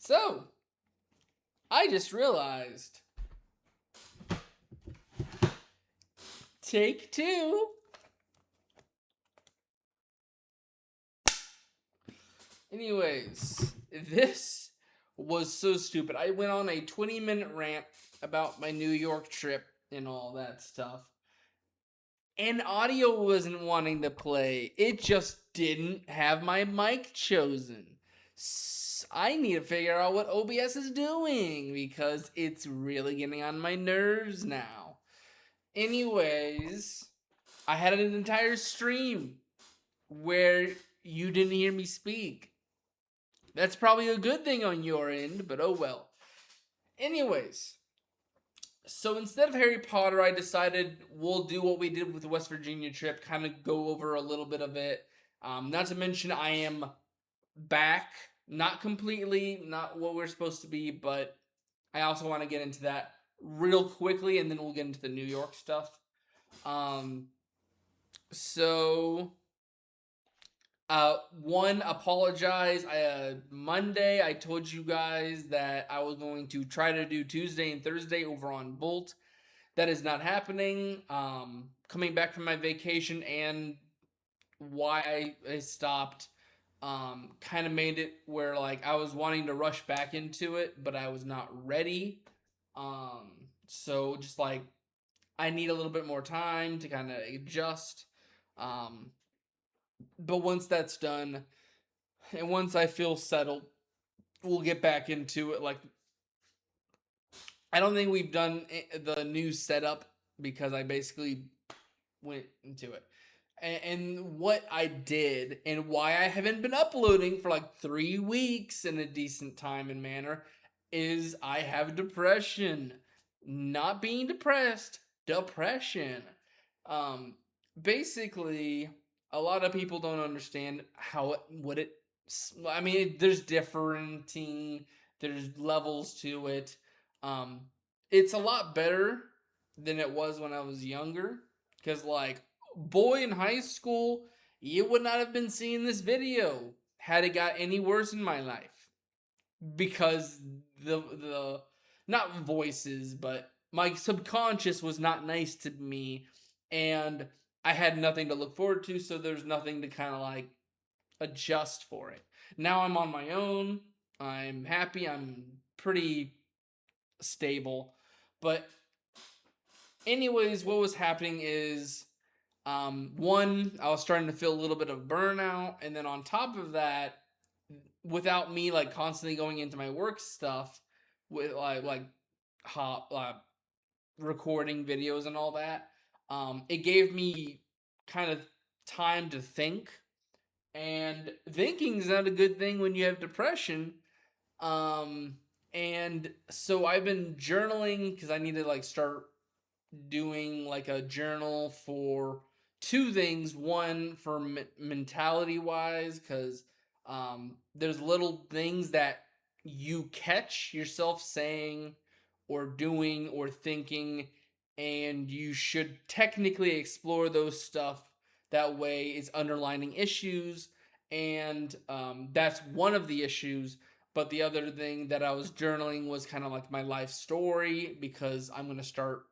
So, I just realized. Take two. Anyways, this was so stupid. I went on a 20-minute rant about my New York trip and all that stuff. And audio wasn't wanting to play. It just didn't have my mic chosen. I need to figure out what OBS is doing because it's really getting on my nerves now. Anyways, I had an entire stream where you didn't hear me speak. That's probably a good thing on your end, but oh well. Anyways, so instead of Harry Potter, I decided we'll do what we did with the West Virginia trip, kind of go over a little bit of it. Not to mention, I am back, not completely, not what we're supposed to be, but I also want to get into that real quickly, and then we'll get into the New York stuff. So one, apologize. Monday I told you guys that I was going to try to do Tuesday and Thursday over on Bolt. That is not happening. Coming back from my vacation and why I stopped, kind of made it where like I was wanting to rush back into it, but I was not ready. So just like I need a little bit more time to kind of adjust. Um, but once that's done, and once I feel settled, we'll get back into it. Like, I don't think we've done the new setup because I basically went into it. And what I did and why I haven't been uploading for like 3 weeks in a decent time and manner is I have depression. Not being depressed, depression. Um, Basically, a lot of people don't understand what it. I mean, there's levels to it. Um, it's a lot better than it was when I was younger. Because, like, boy, in high school, you would not have been seeing this video had it got any worse in my life. Because the not voices, but my subconscious was not nice to me, and I had nothing to look forward to, so there's nothing to kind of like adjust for it. Now I'm on my own. I'm happy. I'm pretty stable. But anyways, what was happening is one, I was starting to feel a little bit of burnout, and then on top of that, without me like constantly going into my work stuff with like hop recording videos and all that, it gave me kind of time to think, and thinking is not a good thing when you have depression. um and so I've been journaling because I need to like start doing like a journal for two things. One, for mentality wise, because there's little things that you catch yourself saying or doing or thinking, and you should technically explore those stuff. That way, it's underlining issues, and that's one of the issues. But the other thing that I was journaling was kind of like my life story because I'm going to start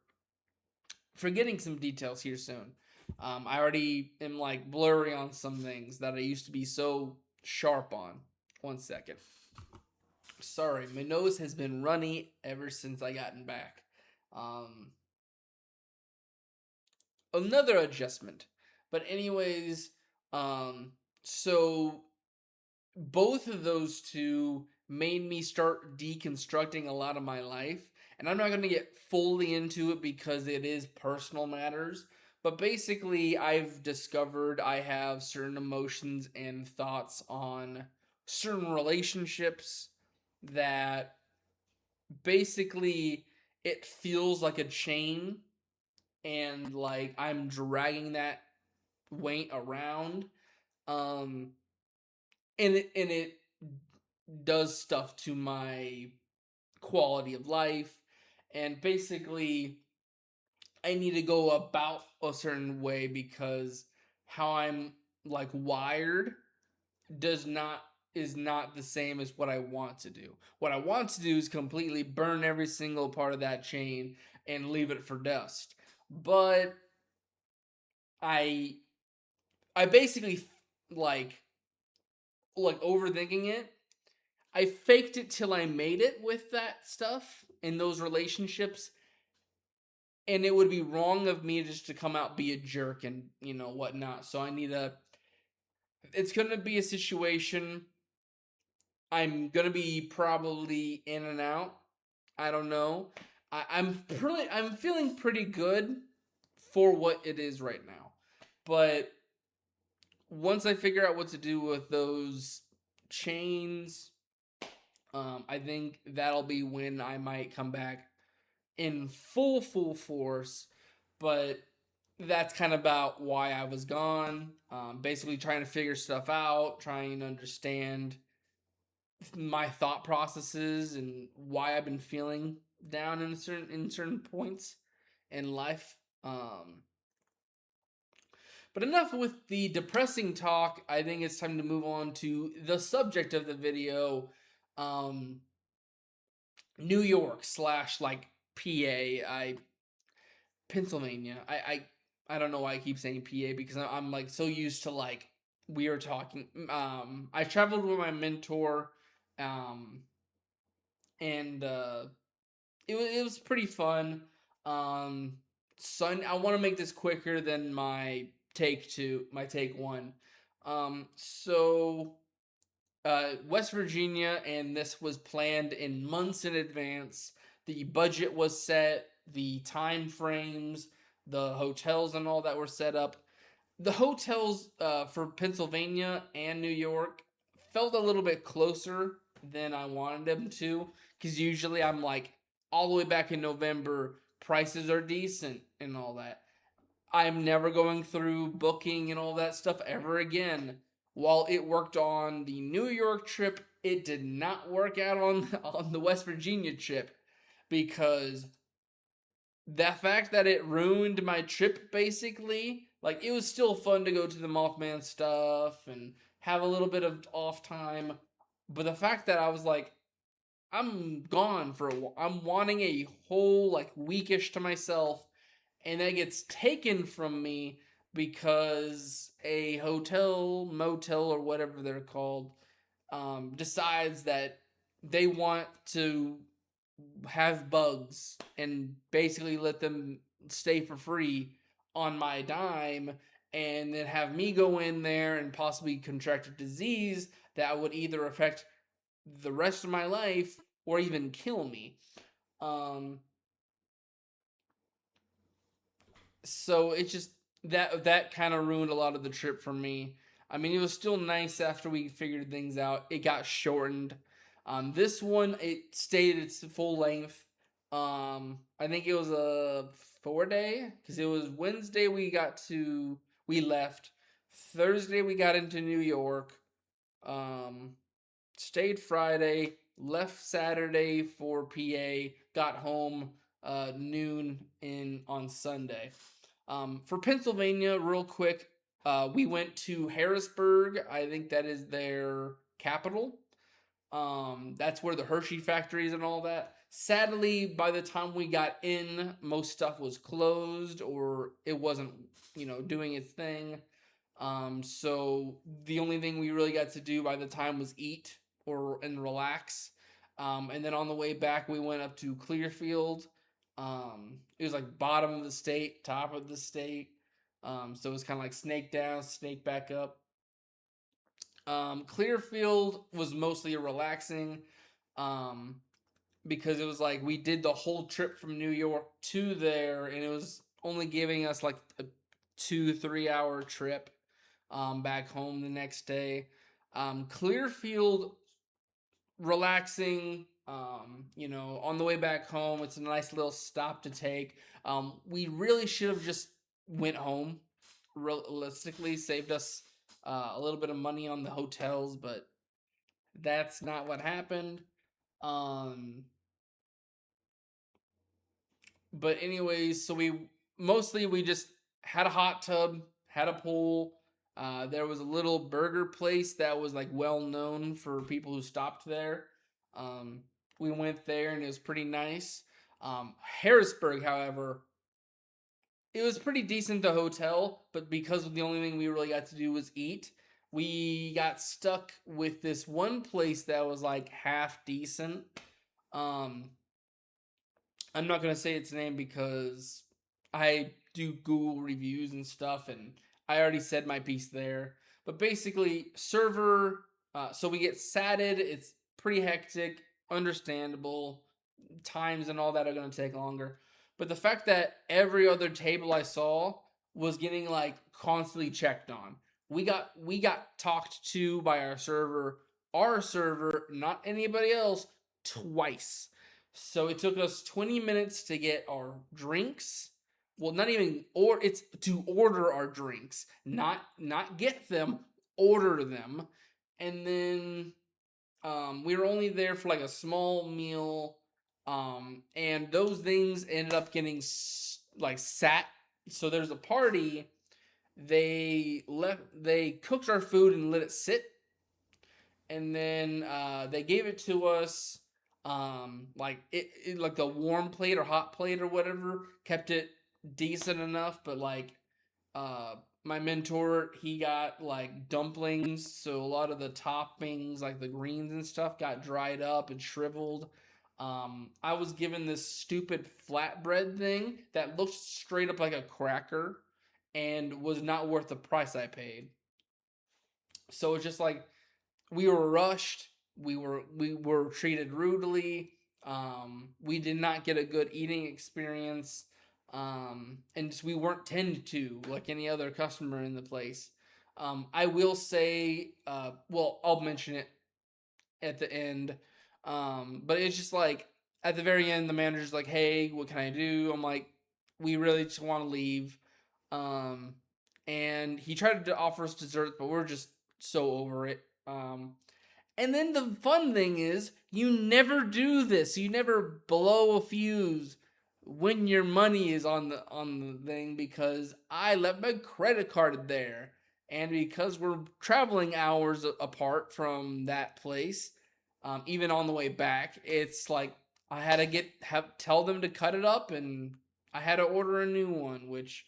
forgetting some details here soon. I already am like blurry on some things that I used to be so sharp on. 1 second. Sorry, my nose has been runny ever since I gotten back. Um, Another adjustment. But anyways, so both of those two made me start deconstructing a lot of my life. And I'm not going to get fully into it because it is personal matters. But basically, I've discovered I have certain emotions and thoughts on certain relationships that basically it feels like a chain, and like I'm dragging that weight around. Um, and it does stuff to my quality of life, and basically I need to go about a certain way because how I'm like wired does not is not the same as what I want to do. What I want to do is completely burn every single part of that chain and leave it for dust. But I I basically like overthinking it. I faked it till I made it with that stuff in those relationships, and it would be wrong of me just to come out be a jerk and whatnot. So I need a. It's gonna be a situation. I'm gonna be probably in and out. I don't know. I'm feeling pretty good for what it is right now, but once I figure out what to do with those chains, I think that'll be when I might come back in full force. But that's kind of about why I was gone. Basically, trying to figure stuff out, trying to understand my thought processes and why I've been feeling down in certain points in life. But enough with the depressing talk. I think it's time to move on to the subject of the video. Um, New York slash like PA. Pennsylvania. I don't know why I keep saying PA because I'm like so used to like we are talking. I traveled with my mentor, um, and it was pretty fun. Um, I want to make this quicker than my take one. So West Virginia, and this was planned in months in advance. The budget was set, the time frames, the hotels and all that were set up. The hotels for Pennsylvania and New York felt a little bit closer than I wanted them to, because usually I'm like all the way back in November, prices are decent and all that. I'm never going through booking and all that stuff ever again. While it worked on the New York trip, it did not work out on the West Virginia trip, because the fact that it ruined my trip basically. Like, it was still fun to go to the Mothman stuff and have a little bit of off time, but the fact that I was like, I'm gone for a while. I'm wanting a whole like weekish to myself, and that gets taken from me because a hotel, motel, or whatever they're called, decides that they want to have bugs and basically let them stay for free on my dime, and then have me go in there and possibly contract a disease that would either affect the rest of my life or even kill me. Um, so it's just that kind of ruined a lot of the trip for me. I mean, it was still nice after we figured things out. It got shortened. This one it stayed its full length. I think it was a 4 day because it was Wednesday we left. Thursday we got into New York. Um, Stayed Friday, left Saturday for PA, got home noon in on Sunday. For Pennsylvania, real quick, we went to Harrisburg. I think that is their capital. That's where the Hershey factory is and all that. Sadly, by the time we got in, most stuff was closed or it wasn't, doing its thing. So the only thing we really got to do by the time was eat and relax. And then on the way back, we went up to Clearfield. It was like bottom of the state, top of the state. So it was kind of like snake down, snake back up. Clearfield was mostly a relaxing, um, because it was like we did the whole trip from New York to there, and it was only giving us like a 2-3 hour trip back home the next day. Clearfield, relaxing. On the way back home, it's a nice little stop to take. We really should have just went home. Realistically, saved us a little bit of money on the hotels, but that's not what happened. Um, but anyways, so we just had a hot tub, had a pool, There was a little burger place that was like well known for people who stopped there. Um, we went there and it was pretty nice. Harrisburg, however, it was pretty decent, the hotel, but because the only thing we really got to do was eat, we got stuck with this one place that was like half decent. Um, I'm not gonna say its name because I do Google reviews and stuff, and I already said my piece there. But basically, server. So we get satted. It's pretty hectic, understandable. Times and all that are gonna take longer. But the fact that every other table I saw was getting like constantly checked on. We got talked to by our server, not anybody else, twice. So it took us 20 minutes to get our drinks. Well, not even or it's to order our drinks, not get them, order them. And then we were only there for like a small meal. And those things ended up getting like sat. So there's a party. They cooked our food and let it sit, and then they gave it to us. Like like the warm plate or hot plate or whatever kept it decent enough, but like my mentor, he got like dumplings, so a lot of the toppings, like the greens and stuff, got dried up and shriveled. I was given this stupid flatbread thing that looked straight up like a cracker and was not worth the price I paid. So it's just like we were rushed. We were treated rudely. We did not get a good eating experience. And just, we weren't tended to like any other customer in the place. I will say, well, I'll mention it at the end. But it's just like at the very end, the manager's like, "Hey, what can I do?" I'm like, "We really just want to leave." Um, and he tried to offer us desserts, but we're just so over it. And then the fun thing is, you never do this. You never blow a fuse when your money is on the thing, because I left my credit card there, and because we're traveling hours apart from that place, even on the way back, it's like I had to tell them to cut it up, and I had to order a new one, which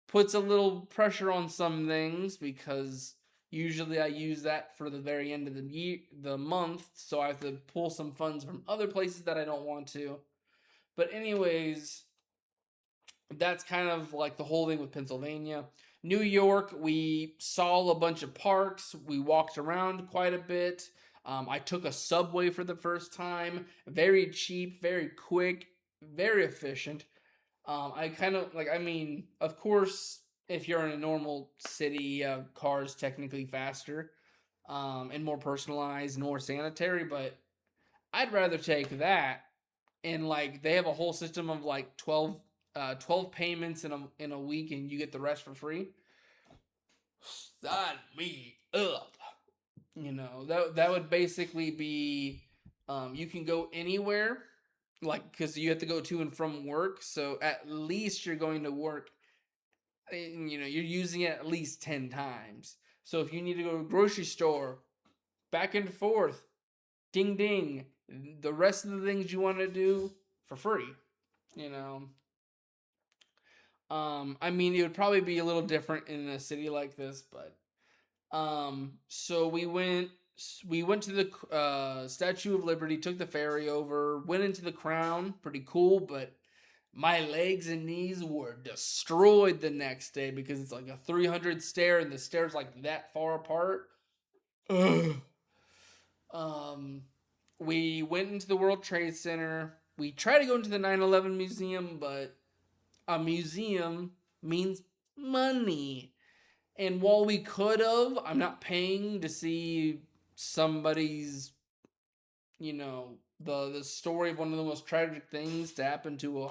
puts a little pressure on some things because usually I use that for the very end of the month, so I have to pull some funds from other places that I don't want to. But anyways, that's kind of like the whole thing with Pennsylvania. New York, we saw a bunch of parks. We walked around quite a bit. I took a subway for the first time. Very cheap, very quick, very efficient. I kind of like, I mean, of course, if you're in a normal city, cars technically faster, and more personalized, more sanitary, but I'd rather take that. And like, they have a whole system of like 12 payments in a week, and you get the rest for free. Sign me up. That would basically be, you can go anywhere, like, because you have to go to and from work, so at least you're going to work, and you're using it at least 10 times. So if you need to go to a grocery store, back and forth, ding ding, the rest of the things you want to do for free, you know. I mean, it would probably be a little different in a city like this, but so we went to the Statue of Liberty, took the ferry over, went into the Crown, pretty cool, but my legs and knees were destroyed the next day because it's like a 300 stair and the stairs like that far apart. Ugh. Um, we went into the World Trade Center. We tried to go into the 9/11 museum, but a museum means money. And while we could have, I'm not paying to see somebody's, the story of one of the most tragic things to happen to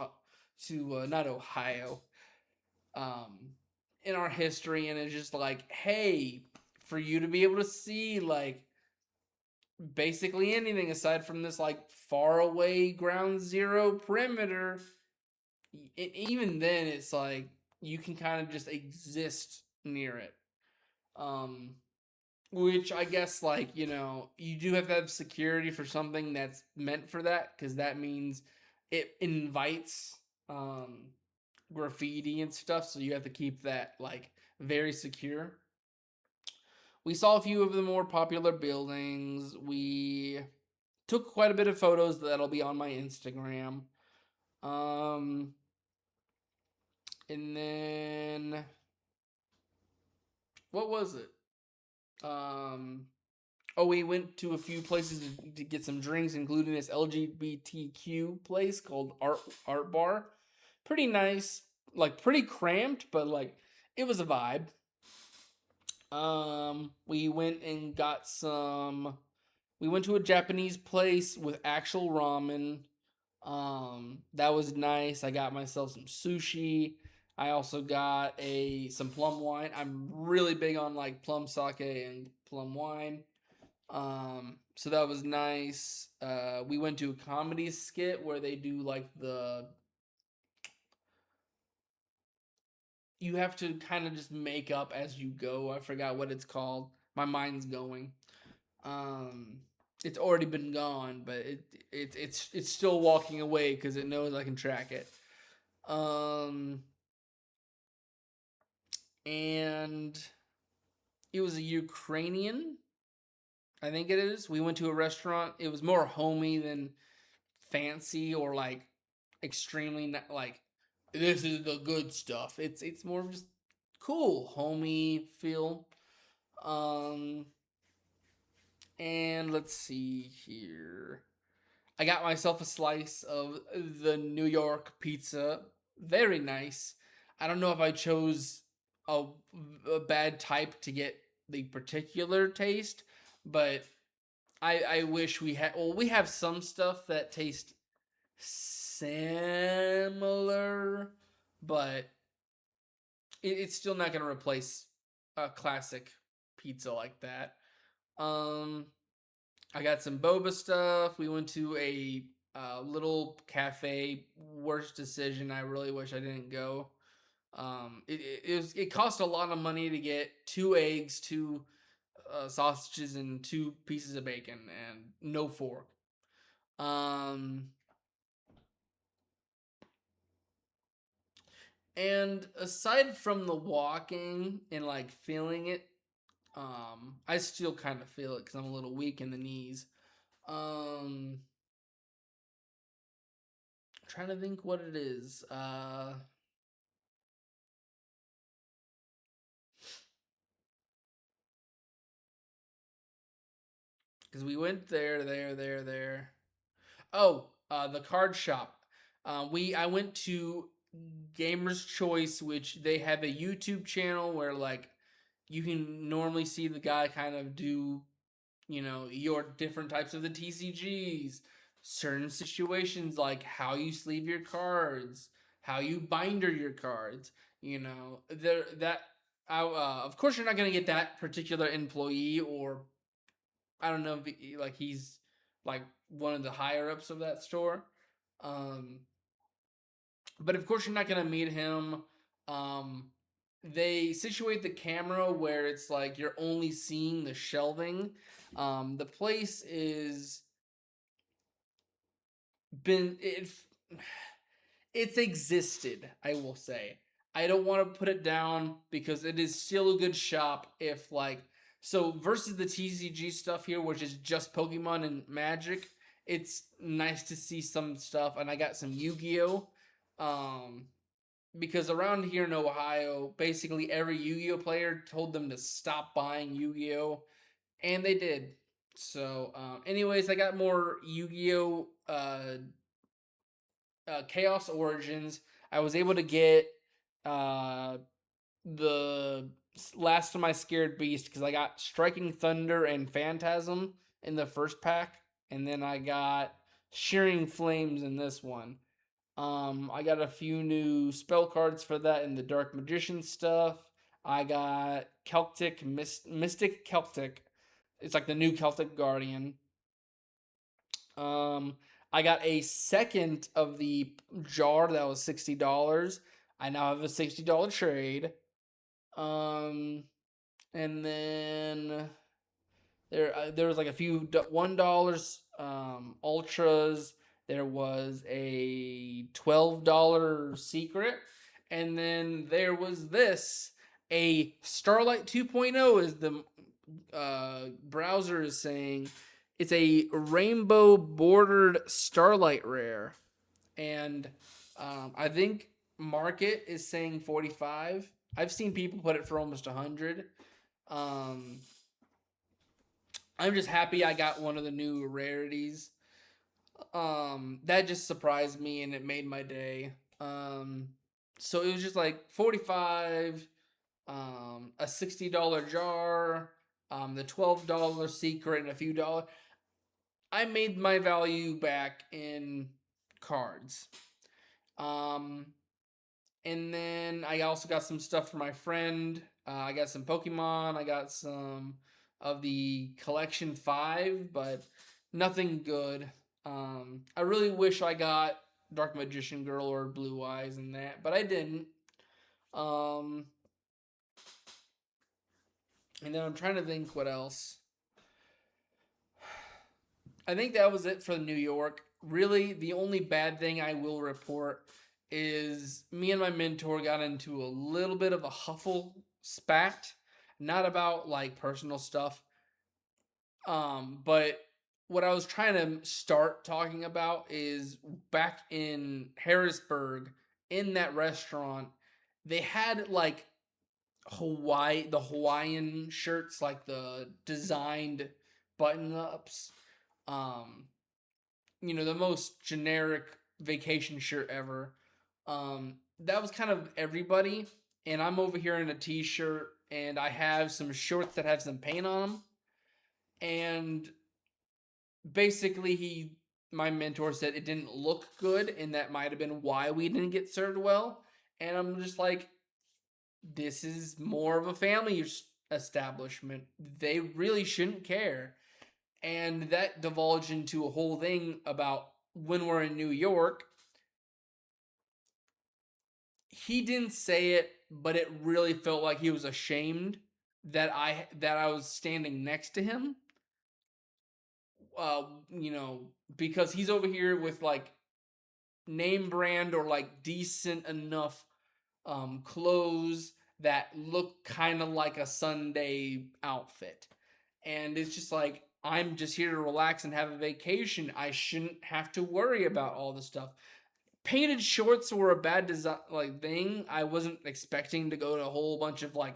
not Ohio, um, in our history, and it's just like, hey, for you to be able to see like basically anything aside from this like far away ground zero perimeter, even then it's like you can kind of just exist near it. Um, which I guess, like, you do have to have security for something that's meant for that, because that means it invites um, graffiti and stuff. So you have to keep that, like, very secure. We saw a few of the more popular buildings. We took quite a bit of photos that'll be on my Instagram. Um, and then what was it? Um, oh, we went to a few places to get some drinks, including this LGBTQ place called Art Bar. Pretty nice, like pretty cramped, but like it was a vibe. We went and got some. We went to a Japanese place with actual ramen. That was nice. I got myself some sushi. I also got a some plum wine. I'm really big on like plum sake and plum wine. So that was nice. We went to a comedy skit where they do like you have to kind of just make up as you go. I forgot what it's called. My mind's going. Um, it's already been gone, but it's still walking away because it knows I can track it. Um, and it was a Ukrainian, I think it is. We went to a restaurant. It was more homey than fancy or like extremely like this is the good stuff. It's more just cool, homey feel. Um, and let's see here. I got myself a slice of the New York pizza. Very nice. I don't know if I chose a, a bad type to get the particular taste, but I wish we had. Well, we have some stuff that tastes similar, but it's still not going to replace a classic pizza like that. Um, I got some boba stuff. We went to a little cafe. Worst decision. I really wish I didn't go. It cost a lot of money to get 2 eggs, two sausages, and 2 pieces of bacon, and no fork. Um, and aside from the walking and like feeling it, I still kind of feel it because I'm a little weak in the knees. Um, trying to think what it is. Because we went there. Oh, the card shop. I went to Gamer's Choice, which they have a YouTube channel where like you can normally see the guy kind of do your different types of the TCGs, certain situations like how you sleeve your cards, how you binder your cards. There that of course you're not gonna get that particular employee, or I don't know if like he's like one of the higher ups of that store. Um, but of course you're not gonna meet him. Um, they situate the camera where it's like you're only seeing the shelving. The place is been it's existed, I will say. I don't want to put it down because it is still a good shop if like so versus the TCG stuff here, which is just Pokemon and Magic. It's nice to see some stuff, and I got some Yu-Gi-Oh. Um, because around here in Ohio, basically every Yu-Gi-Oh player told them to stop buying Yu-Gi-Oh, and they did. So, anyways, I got more Yu-Gi-Oh Chaos Origins. I was able to get uh, the last of my Scared Beast because I got Striking Thunder and Phantasm in the first pack, and then I got Shearing Flames in this one. I got a few new spell cards for that in the Dark Magician stuff. I got Mystic Celtic. It's like the new Celtic Guardian. Um, I got a second of the jar that was $60. I now have a $60 trade. Um, and then there was like a few $1 ultras. There was a $12 secret, and then there was this a Starlight 2.0 is the browser is saying. It's a rainbow bordered Starlight rare, and I think market is saying 45. I've seen people put it for almost 100. Um, I'm just happy I got one of the new rarities. That just surprised me and it made my day. So it was just like 45, a $60 jar, the $12 secret, and a few dollars. I made my value back in cards. Um, and then I also got some stuff for my friend. I got some Pokemon. I got some of the collection 5, but nothing good. I really wish I got Dark Magician Girl or Blue Eyes and that, but I didn't. Um, and then I'm trying to think what else. I think that was it for New York. Really, the only bad thing I will report is me and my mentor got into a little bit of a huffle spat, not about like personal stuff, but what I was trying to start talking about is back in Harrisburg in that restaurant, they had like the Hawaiian shirts, like the designed button ups. Um, the most generic vacation shirt ever. That was kind of everybody, and I'm over here in a t-shirt, and I have some shorts that have some paint on them, and basically my mentor said it didn't look good, and that might have been why we didn't get served well. And I'm just like, this is more of a family establishment. They really shouldn't care. And that divulged into a whole thing about when we're in New York. He didn't say it, but it really felt like he was ashamed that I was standing next to him. Uh, because he's over here with like name brand or like decent enough clothes that look kind of like a Sunday outfit. And it's just like, I'm just here to relax and have a vacation. I shouldn't have to worry about all this stuff. Painted shorts were a bad design like thing. I wasn't expecting to go to a whole bunch of like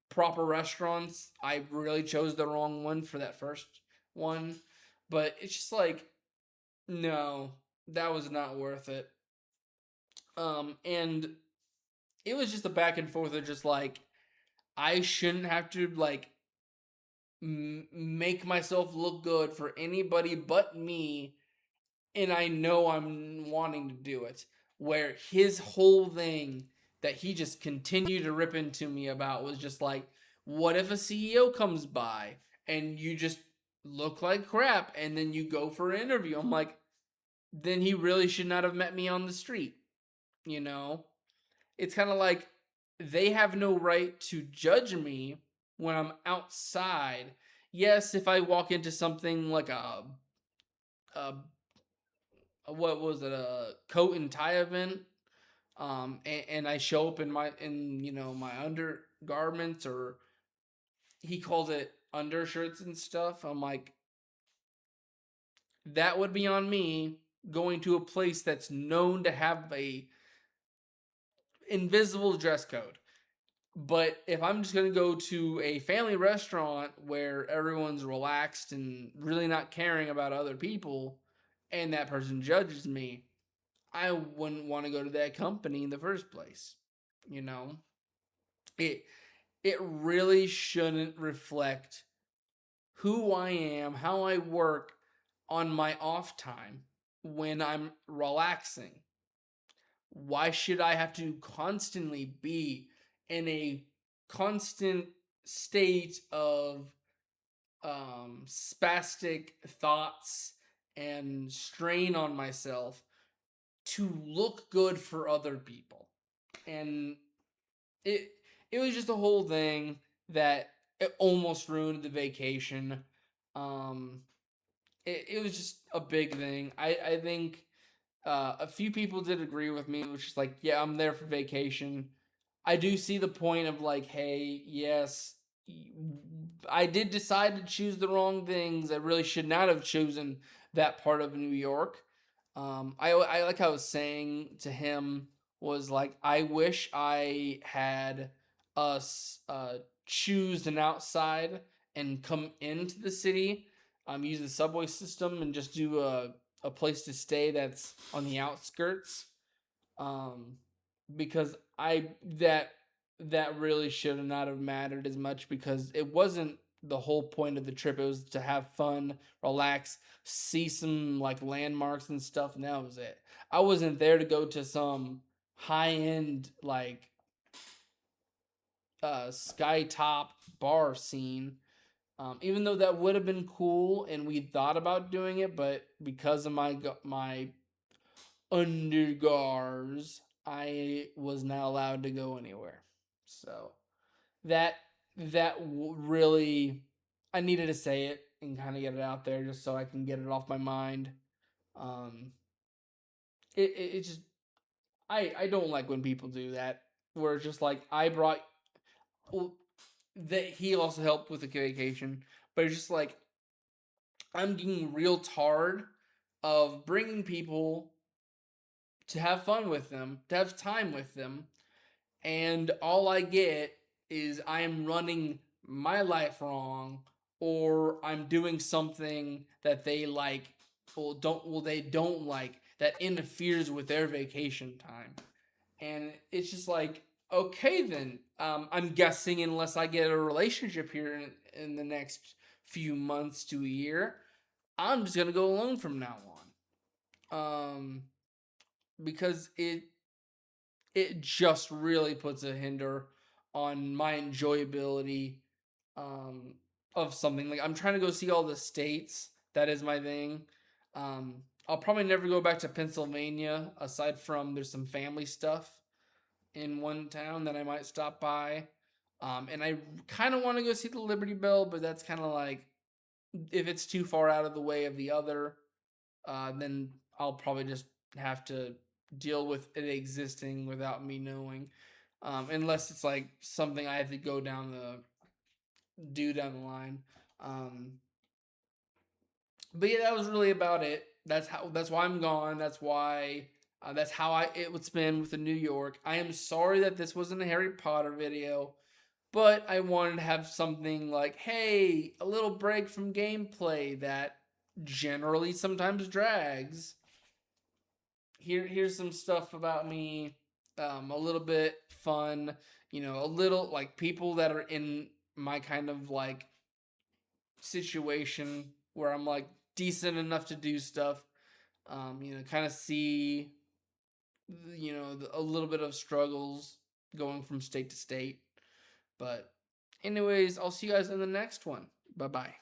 proper restaurants. I really chose the wrong one for that first one. But it's just like, no, that was not worth it. And it was just a back and forth of just like, I shouldn't have to like make myself look good for anybody but me, and I know I'm wanting to do it. Where his whole thing that he just continued to rip into me about was just like, what if a CEO comes by and you just look like crap and then you go for an interview? I'm like, then he really should not have met me on the street, you know? It's kind of like they have no right to judge me when I'm outside. Yes, if I walk into something like a what was it, a coat and tie event, and I show up in my undergarments, or he calls it undershirts and stuff. I'm like, that would be on me going to a place that's known to have a invisible dress code. But if I'm just going to go to a family restaurant where everyone's relaxed and really not caring about other people, and that person judges me, I wouldn't want to go to that company in the first place. You know, it it really shouldn't reflect who I am, how I work on my off time when I'm relaxing. Why should I have to constantly be in a constant state of spastic thoughts and strain on myself to look good for other people? And it it was just a whole thing that it almost ruined the vacation. Um, it was just a big thing. I think a few people did agree with me, which is like, yeah, I'm there for vacation. I do see the point of like, hey, yes, I did decide to choose the wrong things. I really should not have chosen that part of New York. I like how I was saying to him was like, I wish I had us choose an outside and come into the city, use the subway system and just do a place to stay that's on the outskirts. Um, because that really should not have mattered as much because it wasn't the whole point of the trip. It was to have fun, relax, see some like landmarks and stuff, and that was it. I wasn't there to go to some high end like sky top bar scene. Even though that would have been cool, and we thought about doing it, but because of my undergars, I was not allowed to go anywhere. So that really, I needed to say it and kind of get it out there just so I can get it off my mind. Um, it just I don't like when people do that. Where it's just like I brought well, that he also helped with the vacation, but it's just like I'm getting real tired of bringing people to have fun with them, to have time with them, and all I get is I am running my life wrong, or I'm doing something that they like, they don't like that interferes with their vacation time, and it's just like okay then, I'm guessing unless I get a relationship here in the next few months to a year, I'm just gonna go alone from now on. Because it just really puts a hinder on my enjoyability um, of something. Like I'm trying to go see all the states. That is my thing. I'll probably never go back to Pennsylvania aside from there's some family stuff in one town that I might stop by. And I kind of want to go see the Liberty Bell, but that's kind of like if it's too far out of the way of the other, then I'll probably just have to deal with it existing without me knowing. Unless it's like something I have to go down the line. Um, but yeah, that was really about it. That's why I'm gone. That's how it would spend with the New York. I am sorry that this wasn't a Harry Potter video, but I wanted to have something like, hey, a little break from gameplay that generally sometimes drags. Here's some stuff about me, a little bit fun, a little like people that are in my kind of like situation where I'm like decent enough to do stuff, kind of see, a little bit of struggles going from state to state. But anyways, I'll see you guys in the next one. Bye bye.